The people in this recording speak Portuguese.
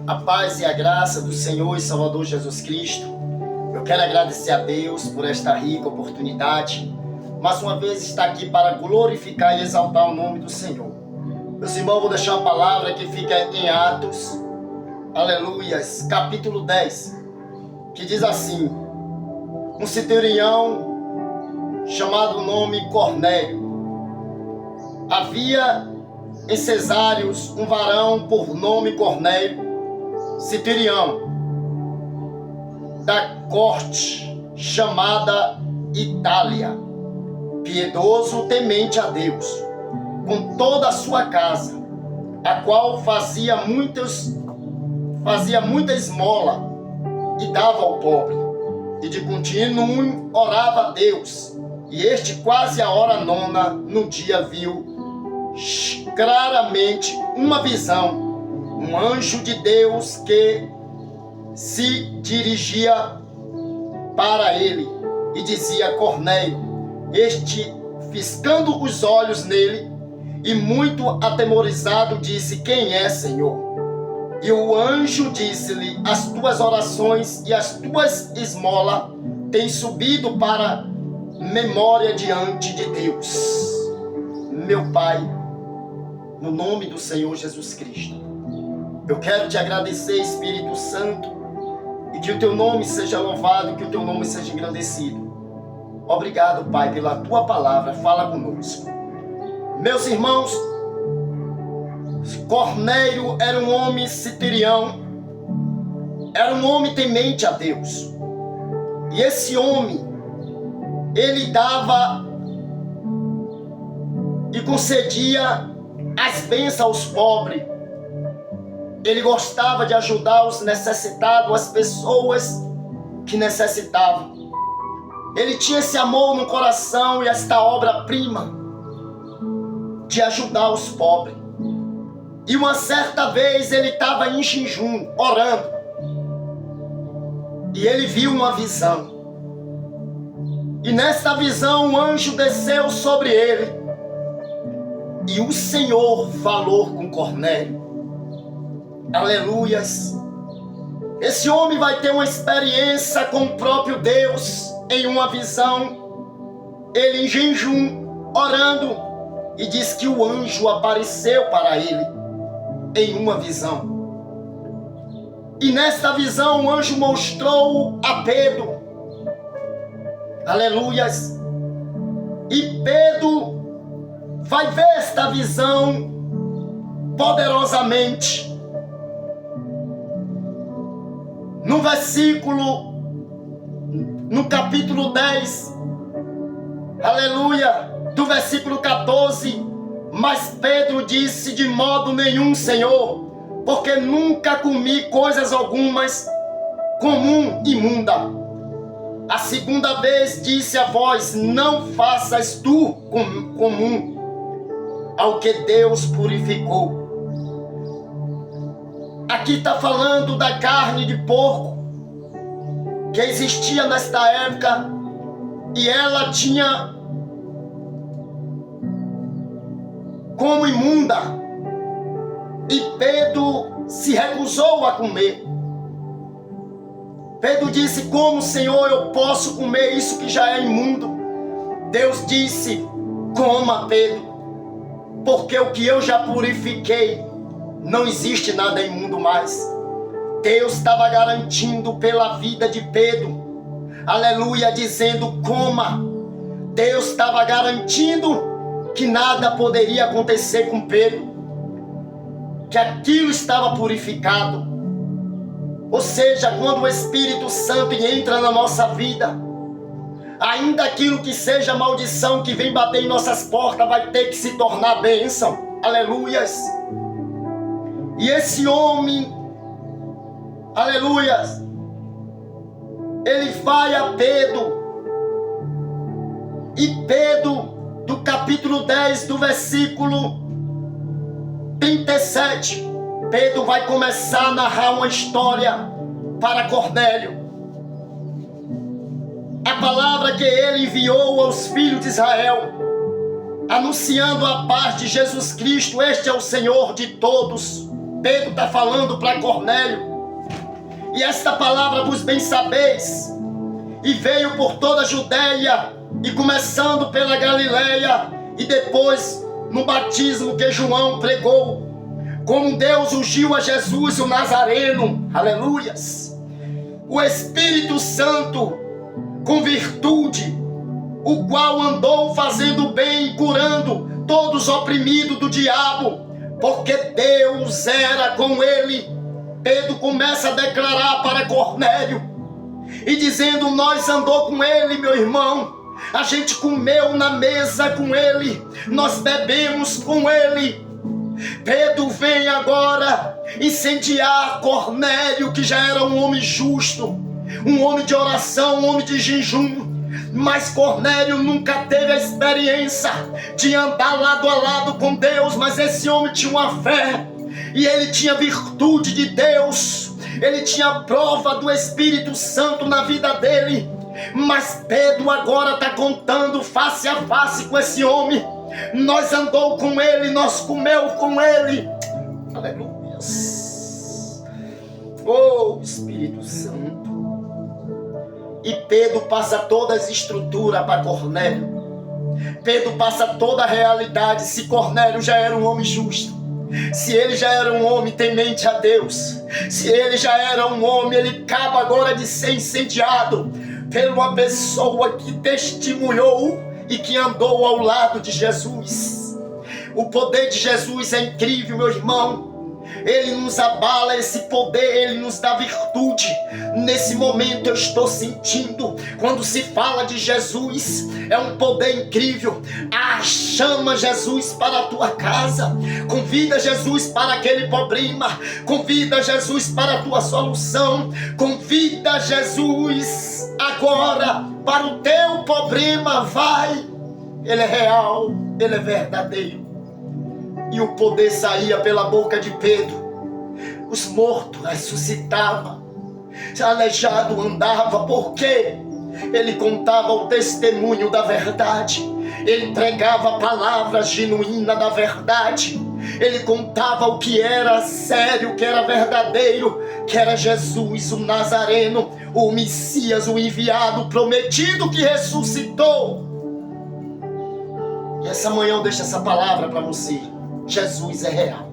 A paz e a graça do Senhor e Salvador Jesus Cristo. Eu quero agradecer a Deus por esta rica oportunidade, mais uma vez estar aqui para glorificar e exaltar o nome do Senhor. Meus irmãos, vou deixar uma palavra que fica em Atos, aleluias, capítulo 10, que diz assim: um centurião chamado nome Cornélio. Havia em Cesareus um varão por nome Cornélio, centurião da corte chamada Itália, piedoso, temente a Deus, com toda a sua casa, a qual fazia muita esmola e dava ao pobre, e de contínuo orava a Deus. E este, quase a hora nona, no dia viu claramente uma visão, um anjo de Deus que se dirigia para ele e dizia: Cornélio. Este, fiscando os olhos nele e muito atemorizado, disse: quem é, Senhor? E o anjo disse-lhe: as tuas orações e as tuas esmolas têm subido para memória diante de Deus. Meu Pai, no nome do Senhor Jesus Cristo, eu quero te agradecer, Espírito Santo, e que o teu nome seja louvado, que o teu nome seja engrandecido. Obrigado, Pai, pela tua palavra. Fala conosco. Meus irmãos, Cornélio era um homem centurião, era um homem temente a Deus. E esse homem, ele dava e concedia as bênçãos aos pobres. Ele gostava de ajudar os necessitados, as pessoas que necessitavam. Ele tinha esse amor no coração e esta obra-prima de ajudar os pobres. E uma certa vez ele estava em jejum, orando. E ele viu uma visão. E nesta visão um anjo desceu sobre ele. E o Senhor falou com Cornélio. Aleluias. Esse homem vai ter uma experiência com o próprio Deus em uma visão. Ele em jejum, orando. E diz que o anjo apareceu para ele em uma visão. E nesta visão o anjo mostrou a Pedro. Aleluias. E Pedro vai ver esta visão poderosamente. No versículo, no capítulo 10, aleluia, do versículo 14, mas Pedro disse: de modo nenhum, Senhor, porque nunca comi coisas algumas comum imunda. A segunda vez disse a voz: não faças tu comum ao que Deus purificou. Aqui está falando da carne de porco que existia nesta época, e ela tinha como imunda, e Pedro se recusou a comer. Pedro disse: como, Senhor, eu posso comer isso que já é imundo? Deus disse: coma, Pedro, porque o que eu já purifiquei, não existe nada imundo mais. Deus estava garantindo pela vida de Pedro, aleluia, dizendo: coma. Deus estava garantindo que nada poderia acontecer com Pedro, que aquilo estava purificado. Ou seja, quando o Espírito Santo entra na nossa vida, ainda aquilo que seja maldição que vem bater em nossas portas vai ter que se tornar bênção. Aleluias. E esse homem, aleluias, ele vai a Pedro. E Pedro, do capítulo 10, do versículo 37, Pedro vai começar a narrar uma história para Cornélio. A palavra que ele enviou aos filhos de Israel, anunciando a paz de Jesus Cristo. Este é o Senhor de todos. Pedro está falando para Cornélio. E esta palavra vos bem sabeis, e veio por toda a Judeia, e começando pela Galileia, e depois no batismo que João pregou, como Deus ungiu a Jesus o Nazareno, aleluias, o Espírito Santo com virtude, o qual andou fazendo bem e curando todos os oprimidos do diabo, porque Deus era com ele. Pedro começa a declarar para Cornélio, e dizendo, nós andou com ele, meu irmão, a gente comeu na mesa com ele, nós bebemos com ele. Pedro vem agora incendiar Cornélio, que já era um homem justo, um homem de oração, um homem de jejum. Mas Cornélio nunca teve a experiência de andar lado a lado com Deus, mas esse homem tinha uma fé, e ele tinha virtude de Deus, ele tinha prova do Espírito Santo na vida dele. Mas Pedro agora está contando face a face com esse homem. Nós andou com ele, nós comeu com ele. Aleluia. Oh, Espírito Santo. E Pedro passa todas as estruturas para Cornélio. Pedro passa toda a realidade. Se Cornélio já era um homem justo, se ele já era um homem temente a Deus, se ele já era um homem, ele acaba agora de ser incendiado por uma pessoa que testemunhou e que andou ao lado de Jesus. O poder de Jesus é incrível, meu irmão. Ele nos abala, esse poder, ele nos dá virtude. Nesse momento eu estou sentindo, quando se fala de Jesus, é um poder incrível. Chama Jesus para a tua casa, convida Jesus para aquele problema, convida Jesus para a tua solução, convida Jesus agora para o teu problema. Vai, ele é real, ele é verdadeiro. E o poder saía pela boca de Pedro. Os mortos ressuscitavam, aleijado andava, porque ele contava o testemunho da verdade, ele entregava a palavra genuína da verdade, ele contava o que era sério, o que era verdadeiro, que era Jesus, o Nazareno, o Messias, o enviado prometido que ressuscitou. E essa manhã eu deixo essa palavra para você. Jesus é real.